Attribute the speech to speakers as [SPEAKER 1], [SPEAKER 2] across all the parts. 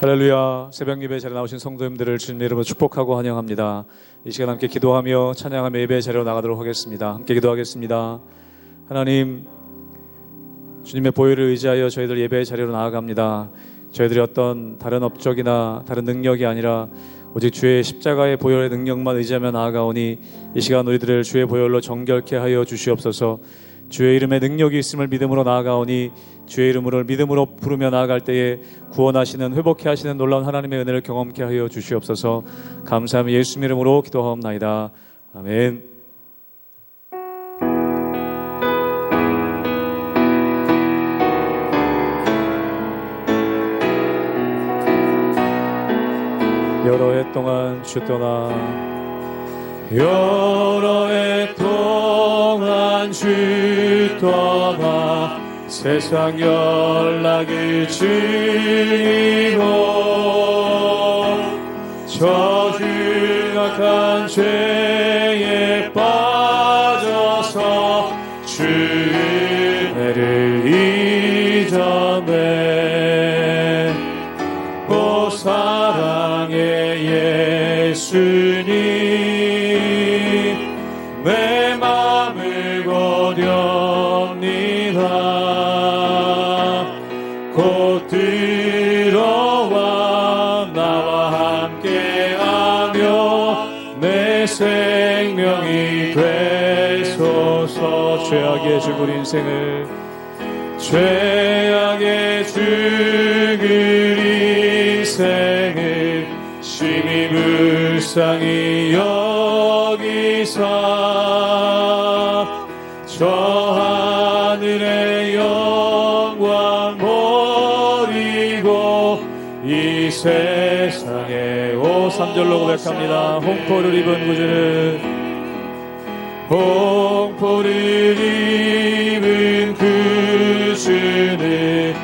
[SPEAKER 1] 할렐루야. 새벽 예배 자리에 나오신 성도님들을 주님의 이름으로 축복하고 환영합니다. 이 시간 함께 기도하며 찬양하며 예배 자리로 나가도록 하겠습니다. 함께 기도하겠습니다. 하나님, 주님의 보혈을 의지하여 저희들 예배 자리로 나아갑니다. 저희들이 어떤 다른 업적이나 다른 능력이 아니라 오직 주의 십자가의 보혈의 능력만 의지하며 나아가오니 이 시간 우리들을 주의 보혈로 정결케 하여 주시옵소서. 주의 이름에 능력이 있음을 믿음으로 나아가오니 주의 이름으로 믿음으로 부르며 나아갈 때에 구원하시는, 회복케 하시는 놀라운 하나님의 은혜를 경험케 하여 주시옵소서. 감사하며 예수 이름으로 기도하옵나이다. 아멘. 여러 해 동안 주 떠나 여러 해 동안 주 떠나 세상 연락을 즐기고 저주악한 죄에 빠져서 주 은혜를 잊어내 오 사랑의 예수님 내 맘을 고렵니다. 곧 들어와 나와 함께하며 내 생명이 되소서. 죄악의 죽을 인생을 죄악의 죽을 인생을 심히 불쌍히 여기사 저 하늘의 영광 버리고 이 세상에 오 3절로 고백합니다. 홍포를 입은 구주는 홍포를 입은 구주는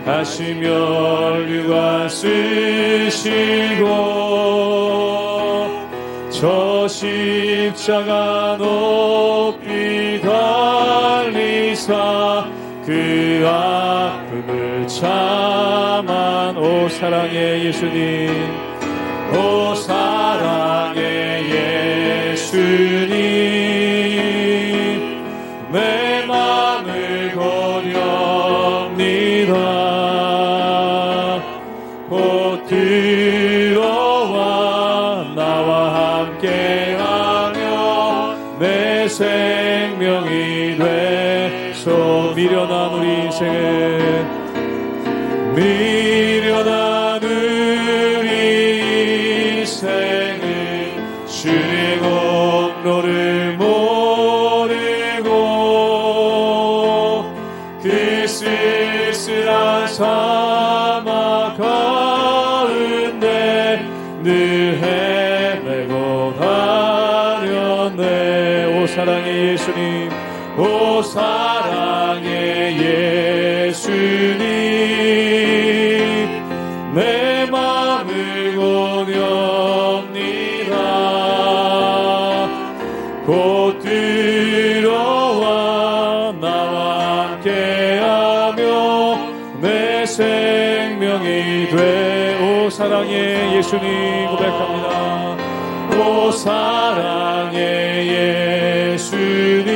[SPEAKER 1] 다시 면류관 쓰시고 저 십자가 높이 달리사 그 아픔을 참한 오 사랑의 예수님 오 사랑의 예수님 내 맘을 고렵니다. 곧 들어와 나와 함께하며 내 생명이 되소. 미련한 우리 인생을 미련한 우리 인생을 주의 공로를 모르고 그 쓸쓸한 사막 가운데 늘 헤매고 다녔네. 오 사랑의 예수님 오 사랑의 예수님 내 맘을 고렵니다. 곧 들어와 나와 함께하며 내 생명이 돼. 오 사랑의 예수님 고백합니다. 오 사랑의 예수님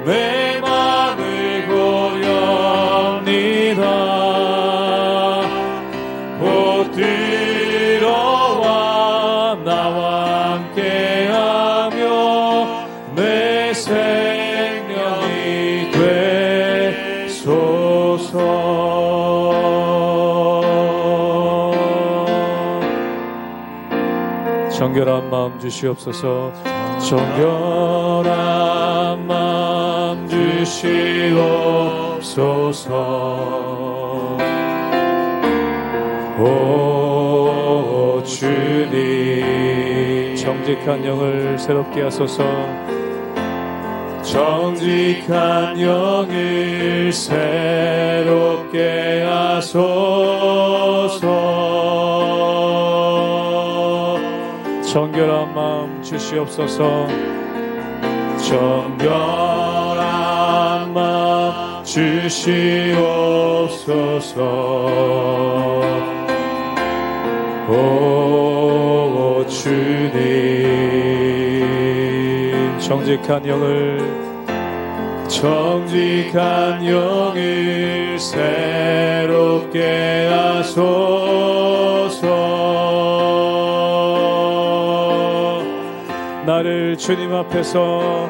[SPEAKER 1] 내 맘을 고렵니다. 곧 들어와 나와 함께하며 내 생명이 되소서. 정결한 마음 주시옵소서. 정결한 마음 주시옵소서. 오 주님 정직한 영을 새롭게 하소서. 정직한 영을 새롭게 하소서. 정결한 마음 주시옵소서. 정결한 마음 주시옵소서. 오 주님, 정직한 영을 새롭게 하소서. 나를 주님 앞에서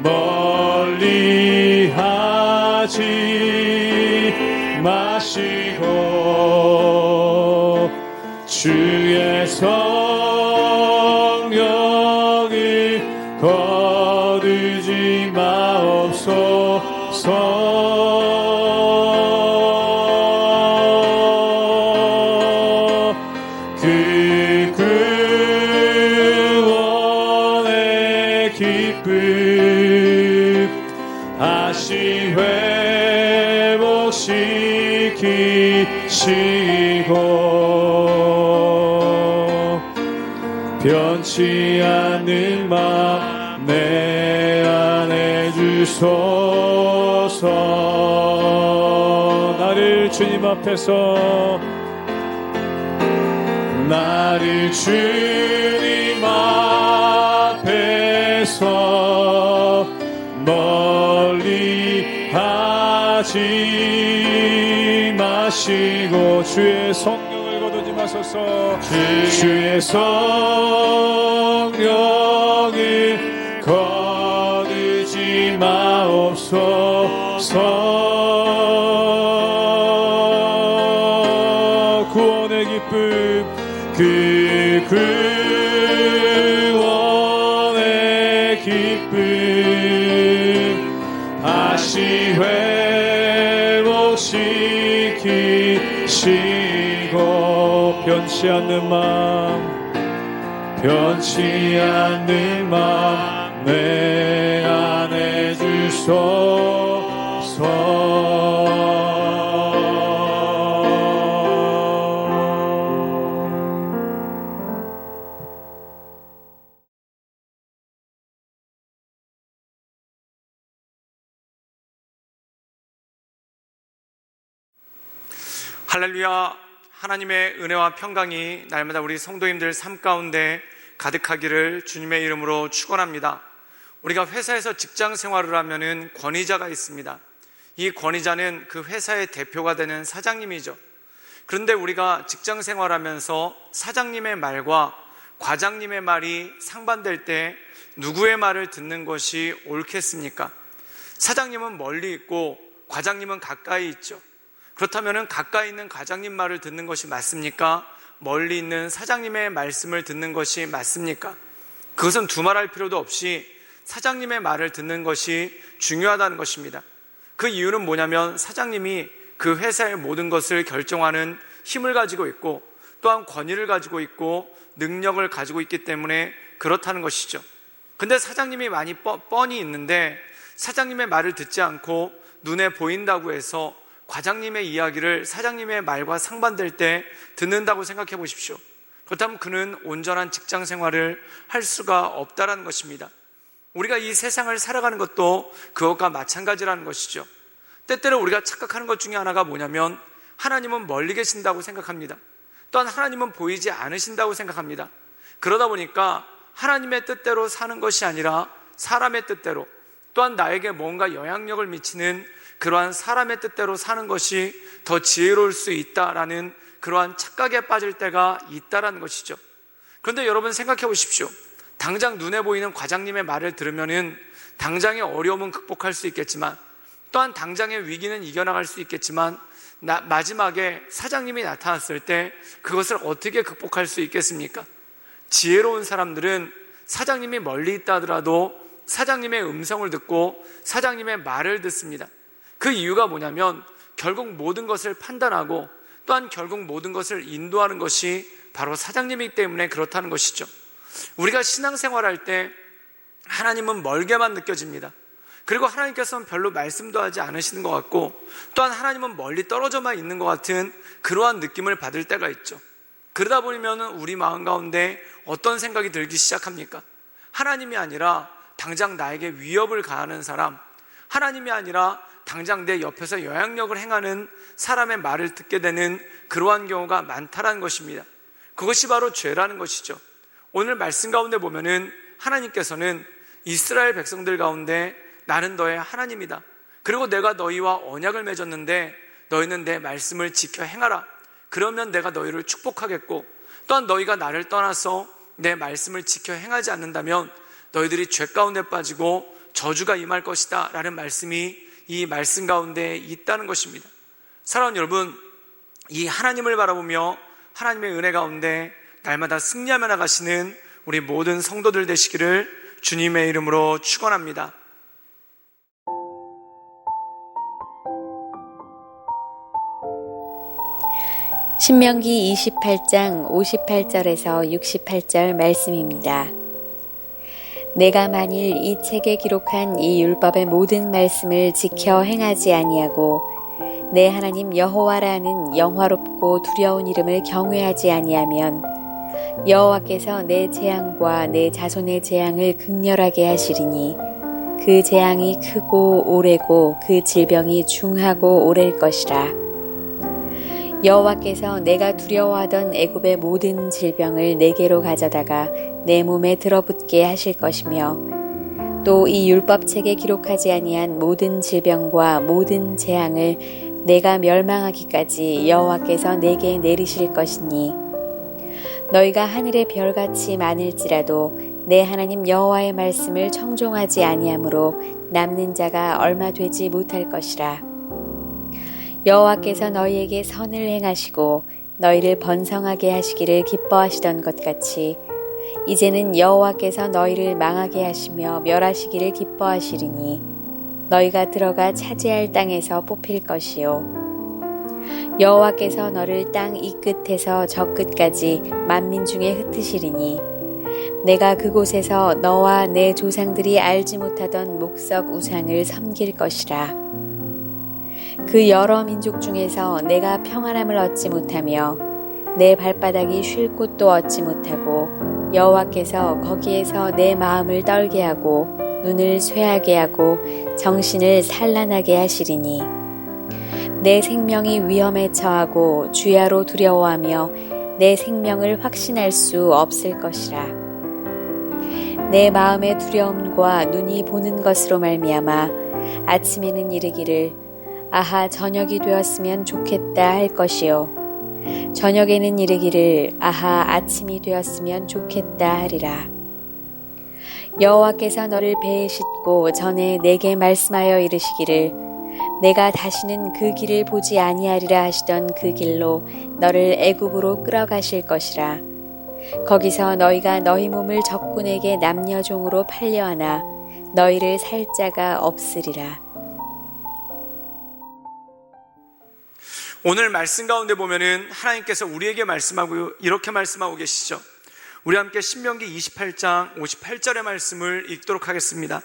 [SPEAKER 1] 멀리 하지 마시고 주의 성령을 거두지 마옵소서. 그 구원의 기쁨 다시 회복시키시고 변치 않는 마음 내 안에 주소서. 나를 주님 앞에서 멀리 하지 마시고 주의 성령을 거두지 마소서. 주의 성령을 거두지 마옵소서. 구원의 기쁨 그 구원의 기쁨 다시 회복시키시고 변치 않는 마음 내 안에 주소서.
[SPEAKER 2] 할렐루야. 하나님의 은혜와 평강이 날마다 우리 성도님들 삶 가운데 가득하기를 주님의 이름으로 축원합니다. 우리가 회사에서 직장 생활을 하면은 권위자가 있습니다. 이 권위자는 그 회사의 대표가 되는 사장님이죠. 그런데 우리가 직장 생활하면서 사장님의 말과 과장님의 말이 상반될 때 누구의 말을 듣는 것이 옳겠습니까? 사장님은 멀리 있고 과장님은 가까이 있죠. 그렇다면 가까이 있는 과장님 말을 듣는 것이 맞습니까? 멀리 있는 사장님의 말씀을 듣는 것이 맞습니까? 그것은 두말할 필요도 없이 사장님의 말을 듣는 것이 중요하다는 것입니다. 그 이유는 뭐냐면 사장님이 그 회사의 모든 것을 결정하는 힘을 가지고 있고 또한 권위를 가지고 있고 능력을 가지고 있기 때문에 그렇다는 것이죠. 근데 사장님이 많이 뻔히 있는데 사장님의 말을 듣지 않고 눈에 보인다고 해서 과장님의 이야기를 사장님의 말과 상반될 때 듣는다고 생각해 보십시오. 그렇다면 그는 온전한 직장 생활을 할 수가 없다는 것입니다. 우리가 이 세상을 살아가는 것도 그것과 마찬가지라는 것이죠. 때때로 우리가 착각하는 것 중에 하나가 뭐냐면 하나님은 멀리 계신다고 생각합니다. 또한 하나님은 보이지 않으신다고 생각합니다. 그러다 보니까 하나님의 뜻대로 사는 것이 아니라 사람의 뜻대로, 또한 나에게 뭔가 영향력을 미치는 그러한 사람의 뜻대로 사는 것이 더 지혜로울 수 있다라는 그러한 착각에 빠질 때가 있다라는 것이죠. 그런데 여러분 생각해 보십시오. 당장 눈에 보이는 과장님의 말을 들으면은 당장의 어려움은 극복할 수 있겠지만 또한 당장의 위기는 이겨나갈 수 있겠지만 마지막에 사장님이 나타났을 때 그것을 어떻게 극복할 수 있겠습니까? 지혜로운 사람들은 사장님이 멀리 있다 하더라도 사장님의 음성을 듣고 사장님의 말을 듣습니다. 그 이유가 뭐냐면 결국 모든 것을 판단하고 또한 결국 모든 것을 인도하는 것이 바로 사장님이기 때문에 그렇다는 것이죠. 우리가 신앙생활할 때 하나님은 멀게만 느껴집니다. 그리고 하나님께서는 별로 말씀도 하지 않으시는 것 같고 또한 하나님은 멀리 떨어져만 있는 것 같은 그러한 느낌을 받을 때가 있죠. 그러다 보면 우리 마음 가운데 어떤 생각이 들기 시작합니까? 하나님이 아니라 당장 나에게 위협을 가하는 사람, 하나님이 아니라 당장 내 옆에서 영향력을 행하는 사람의 말을 듣게 되는 그러한 경우가 많다라는 것입니다. 그것이 바로 죄라는 것이죠. 오늘 말씀 가운데 보면은 하나님께서는 이스라엘 백성들 가운데 나는 너의 하나님이다, 그리고 내가 너희와 언약을 맺었는데 너희는 내 말씀을 지켜 행하라, 그러면 내가 너희를 축복하겠고, 또한 너희가 나를 떠나서 내 말씀을 지켜 행하지 않는다면 너희들이 죄 가운데 빠지고 저주가 임할 것이다 라는 말씀이 이 말씀 가운데 있다는 것입니다. 사랑하는 여러분, 이 하나님을 바라보며 하나님의 은혜 가운데 날마다 승리하며 나가시는 우리 모든 성도들 되시기를 주님의 이름으로 축원합니다.
[SPEAKER 3] 신명기 28장 58절에서 68절 말씀입니다. 내가 만일 이 책에 기록한 이 율법의 모든 말씀을 지켜 행하지 아니하고 내 하나님 여호와라는 영화롭고 두려운 이름을 경외하지 아니하면 여호와께서 내 재앙과 내 자손의 재앙을 극렬하게 하시리니 그 재앙이 크고 오래고 그 질병이 중하고 오래일 것이라. 여호와께서 내가 두려워하던 애굽의 모든 질병을 내게로 가져다가 내 몸에 들어붙게 하실 것이며 또 이 율법책에 기록하지 아니한 모든 질병과 모든 재앙을 내가 멸망하기까지 여호와께서 내게 내리실 것이니 너희가 하늘의 별같이 많을지라도 내 하나님 여호와의 말씀을 청종하지 아니하므로 남는 자가 얼마 되지 못할 것이라. 여호와께서 너희에게 선을 행하시고 너희를 번성하게 하시기를 기뻐하시던 것 같이 이제는 여호와께서 너희를 망하게 하시며 멸하시기를 기뻐하시리니 너희가 들어가 차지할 땅에서 뽑힐 것이요 여호와께서 너를 땅 이 끝에서 저 끝까지 만민 중에 흩으시리니 내가 그곳에서 너와 내 조상들이 알지 못하던 목석 우상을 섬길 것이라. 그 여러 민족 중에서 내가 평안함을 얻지 못하며 내 발바닥이 쉴 곳도 얻지 못하고 여호와께서 거기에서 내 마음을 떨게 하고 눈을 쇠하게 하고 정신을 산란하게 하시리니 내 생명이 위험에 처하고 주야로 두려워하며 내 생명을 확신할 수 없을 것이라. 내 마음의 두려움과 눈이 보는 것으로 말미암아 아침에는 이르기를 아하 저녁이 되었으면 좋겠다 할 것이요 저녁에는 이르기를 아하 아침이 되었으면 좋겠다 하리라. 여호와께서 너를 배에 싣고 전에 내게 말씀하여 이르시기를 내가 다시는 그 길을 보지 아니하리라 하시던 그 길로 너를 애굽으로 끌어가실 것이라. 거기서 너희가 너희 몸을 적군에게 남녀종으로 팔려하나 너희를 살 자가 없으리라.
[SPEAKER 2] 오늘 말씀 가운데 보면은 하나님께서 우리에게 말씀하고 이렇게 말씀하고 계시죠. 우리 함께 신명기 28장 58절의 말씀을 읽도록 하겠습니다.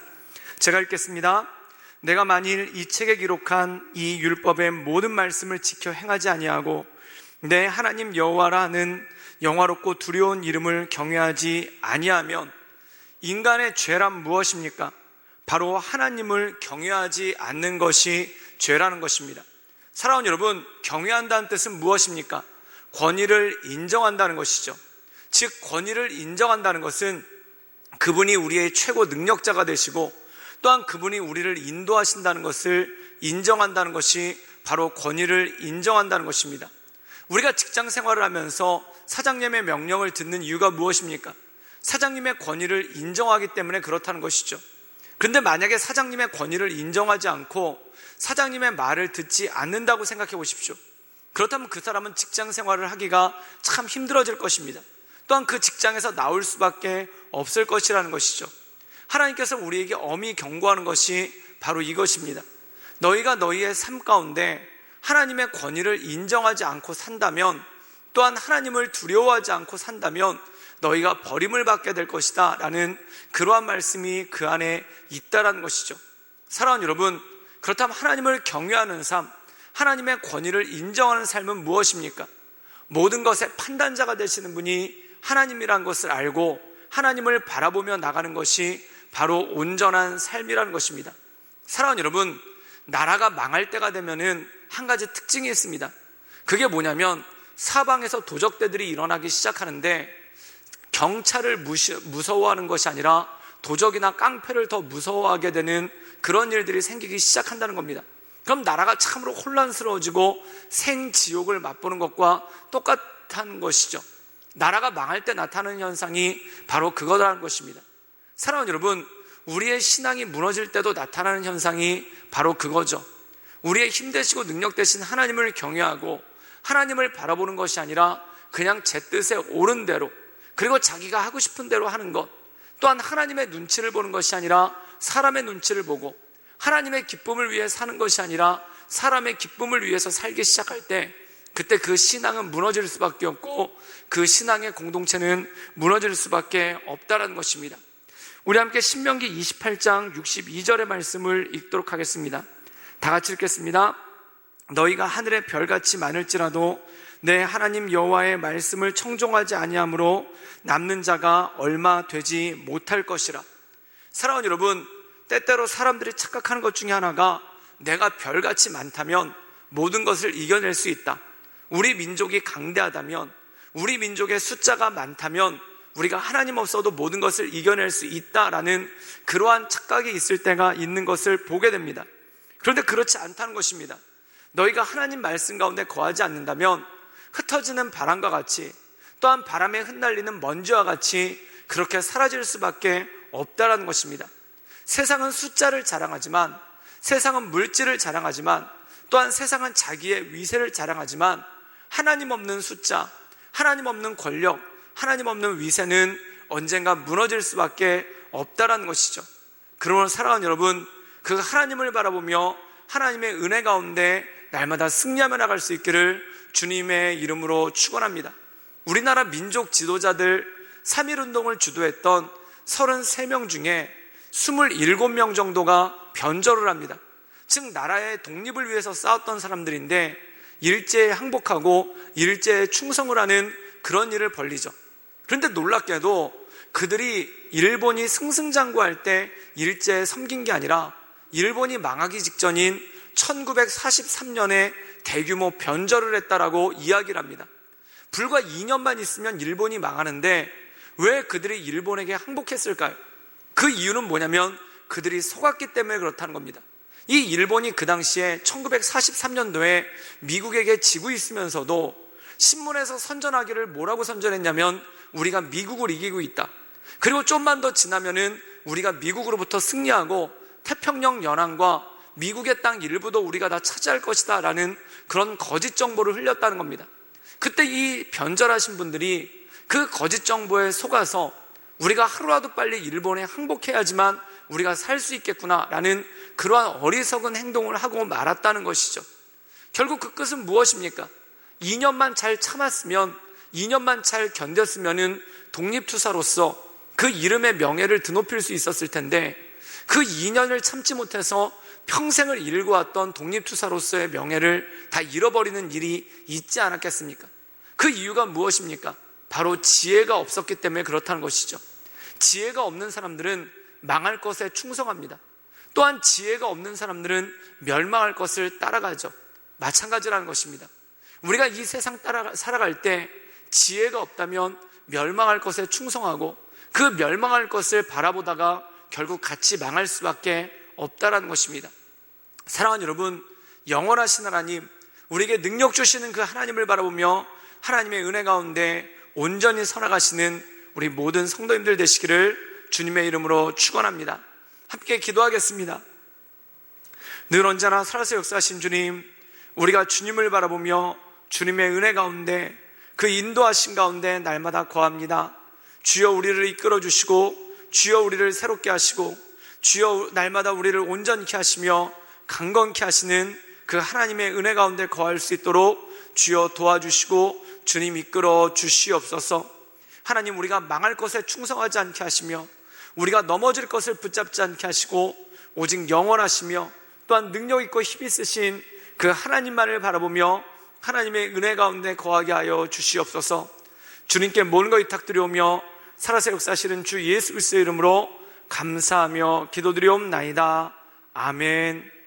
[SPEAKER 2] 제가 읽겠습니다. 내가 만일 이 책에 기록한 이 율법의 모든 말씀을 지켜 행하지 아니하고 내 하나님 여호와라는 영화롭고 두려운 이름을 경외하지 아니하면 인간의 죄란 무엇입니까? 바로 하나님을 경외하지 않는 것이 죄라는 것입니다. 사랑하는 여러분, 경외한다는 뜻은 무엇입니까? 권위를 인정한다는 것이죠. 즉 권위를 인정한다는 것은 그분이 우리의 최고 능력자가 되시고 또한 그분이 우리를 인도하신다는 것을 인정한다는 것이 바로 권위를 인정한다는 것입니다. 우리가 직장 생활을 하면서 사장님의 명령을 듣는 이유가 무엇입니까? 사장님의 권위를 인정하기 때문에 그렇다는 것이죠. 그런데 만약에 사장님의 권위를 인정하지 않고 사장님의 말을 듣지 않는다고 생각해 보십시오. 그렇다면 그 사람은 직장 생활을 하기가 참 힘들어질 것입니다. 또한 그 직장에서 나올 수밖에 없을 것이라는 것이죠. 하나님께서 우리에게 엄히 경고하는 것이 바로 이것입니다. 너희가 너희의 삶 가운데 하나님의 권위를 인정하지 않고 산다면, 또한 하나님을 두려워하지 않고 산다면 너희가 버림을 받게 될 것이다 라는 그러한 말씀이 그 안에 있다라는 것이죠. 사랑하는 여러분, 그렇다면 하나님을 경외하는 삶, 하나님의 권위를 인정하는 삶은 무엇입니까? 모든 것의 판단자가 되시는 분이 하나님이란 것을 알고 하나님을 바라보며 나가는 것이 바로 온전한 삶이라는 것입니다. 사랑하는 여러분, 나라가 망할 때가 되면은 한 가지 특징이 있습니다. 그게 뭐냐면 사방에서 도적대들이 일어나기 시작하는데 경찰을 무서워하는 것이 아니라 도적이나 깡패를 더 무서워하게 되는 그런 일들이 생기기 시작한다는 겁니다. 그럼 나라가 참으로 혼란스러워지고 생지옥을 맛보는 것과 똑같은 것이죠. 나라가 망할 때 나타나는 현상이 바로 그거라는 것입니다. 사랑하는 여러분, 우리의 신앙이 무너질 때도 나타나는 현상이 바로 그거죠. 우리의 힘 되시고 능력 되신 하나님을 경외하고 하나님을 바라보는 것이 아니라 그냥 제 뜻에 옳은 대로, 그리고 자기가 하고 싶은 대로 하는 것, 또한 하나님의 눈치를 보는 것이 아니라 사람의 눈치를 보고 하나님의 기쁨을 위해 사는 것이 아니라 사람의 기쁨을 위해서 살기 시작할 때, 그때 그 신앙은 무너질 수밖에 없고 그 신앙의 공동체는 무너질 수밖에 없다는 것입니다. 우리 함께 신명기 28장 62절의 말씀을 읽도록 하겠습니다. 다 같이 읽겠습니다. 너희가 하늘의 별같이 많을지라도 내 하나님 여호와의 말씀을 청종하지 아니하므로 남는 자가 얼마 되지 못할 것이라. 사랑하는 여러분, 때때로 사람들이 착각하는 것 중에 하나가 내가 별같이 많다면 모든 것을 이겨낼 수 있다, 우리 민족이 강대하다면, 우리 민족의 숫자가 많다면 우리가 하나님 없어도 모든 것을 이겨낼 수 있다라는 그러한 착각이 있을 때가 있는 것을 보게 됩니다. 그런데 그렇지 않다는 것입니다. 너희가 하나님 말씀 가운데 거하지 않는다면 흩어지는 바람과 같이, 또한 바람에 흩날리는 먼지와 같이 그렇게 사라질 수밖에 없다라는 것입니다. 세상은 숫자를 자랑하지만, 세상은 물질을 자랑하지만, 또한 세상은 자기의 위세를 자랑하지만 하나님 없는 숫자, 하나님 없는 권력, 하나님 없는 위세는 언젠가 무너질 수밖에 없다라는 것이죠. 그러므로 사랑하는 여러분, 그 하나님을 바라보며 하나님의 은혜 가운데 날마다 승리하며 나갈 수 있기를 주님의 이름으로 축원합니다. 우리나라 민족 지도자들 3.1운동을 주도했던 33명 중에 27명 정도가 변절을 합니다. 즉 나라의 독립을 위해서 싸웠던 사람들인데 일제에 항복하고 일제에 충성을 하는 그런 일을 벌리죠. 그런데 놀랍게도 그들이 일본이 승승장구할 때 일제에 섬긴 게 아니라 일본이 망하기 직전인 1943년에 대규모 변절을 했다라고 이야기를 합니다. 불과 2년만 있으면 일본이 망하는데 왜 그들이 일본에게 항복했을까요? 그 이유는 뭐냐면 그들이 속았기 때문에 그렇다는 겁니다. 이 일본이 그 당시에 1943년도에 미국에게 지고 있으면서도 신문에서 선전하기를 뭐라고 선전했냐면 우리가 미국을 이기고 있다, 그리고 좀만 더 지나면은 우리가 미국으로부터 승리하고 태평양 연안과 미국의 땅 일부도 우리가 다 차지할 것이다 라는 그런 거짓 정보를 흘렸다는 겁니다. 그때 이 변절하신 분들이 그 거짓 정보에 속아서 우리가 하루라도 빨리 일본에 항복해야지만 우리가 살 수 있겠구나 라는 그러한 어리석은 행동을 하고 말았다는 것이죠. 결국 그 끝은 무엇입니까? 2년만 잘 참았으면, 2년만 잘 견뎠으면 독립투사로서 그 이름의 명예를 드높일 수 있었을 텐데 그 2년을 참지 못해서 평생을 이끌고 왔던 독립투사로서의 명예를 다 잃어버리는 일이 있지 않았겠습니까? 그 이유가 무엇입니까? 바로 지혜가 없었기 때문에 그렇다는 것이죠. 지혜가 없는 사람들은 망할 것에 충성합니다. 또한 지혜가 없는 사람들은 멸망할 것을 따라가죠. 마찬가지라는 것입니다. 우리가 이 세상 살아갈 때 지혜가 없다면 멸망할 것에 충성하고 그 멸망할 것을 바라보다가 결국 같이 망할 수밖에 없다라는 것입니다. 사랑하는 여러분, 영원하신 하나님, 우리에게 능력 주시는 그 하나님을 바라보며 하나님의 은혜 가운데 온전히 살아가시는 우리 모든 성도님들 되시기를 주님의 이름으로 축원합니다. 함께 기도하겠습니다. 늘 언제나 살아서 역사하신 주님, 우리가 주님을 바라보며 주님의 은혜 가운데 그 인도하신 가운데 날마다 거합니다. 주여 우리를 이끌어 주시고 주여 우리를 새롭게 하시고 주여 날마다 우리를 온전케 하시며 강건케 하시는 그 하나님의 은혜 가운데 거할 수 있도록 주여 도와주시고 주님 이끌어 주시옵소서. 하나님, 우리가 망할 것에 충성하지 않게 하시며 우리가 넘어질 것을 붙잡지 않게 하시고 오직 영원하시며 또한 능력 있고 힘 있으신 그 하나님만을 바라보며 하나님의 은혜 가운데 거하게 하여 주시옵소서. 주님께 모든 것 의탁드리오며 살아서 역사하시는 주 예수 그리스도의 이름으로 감사하며 기도드리옵나이다. 아멘.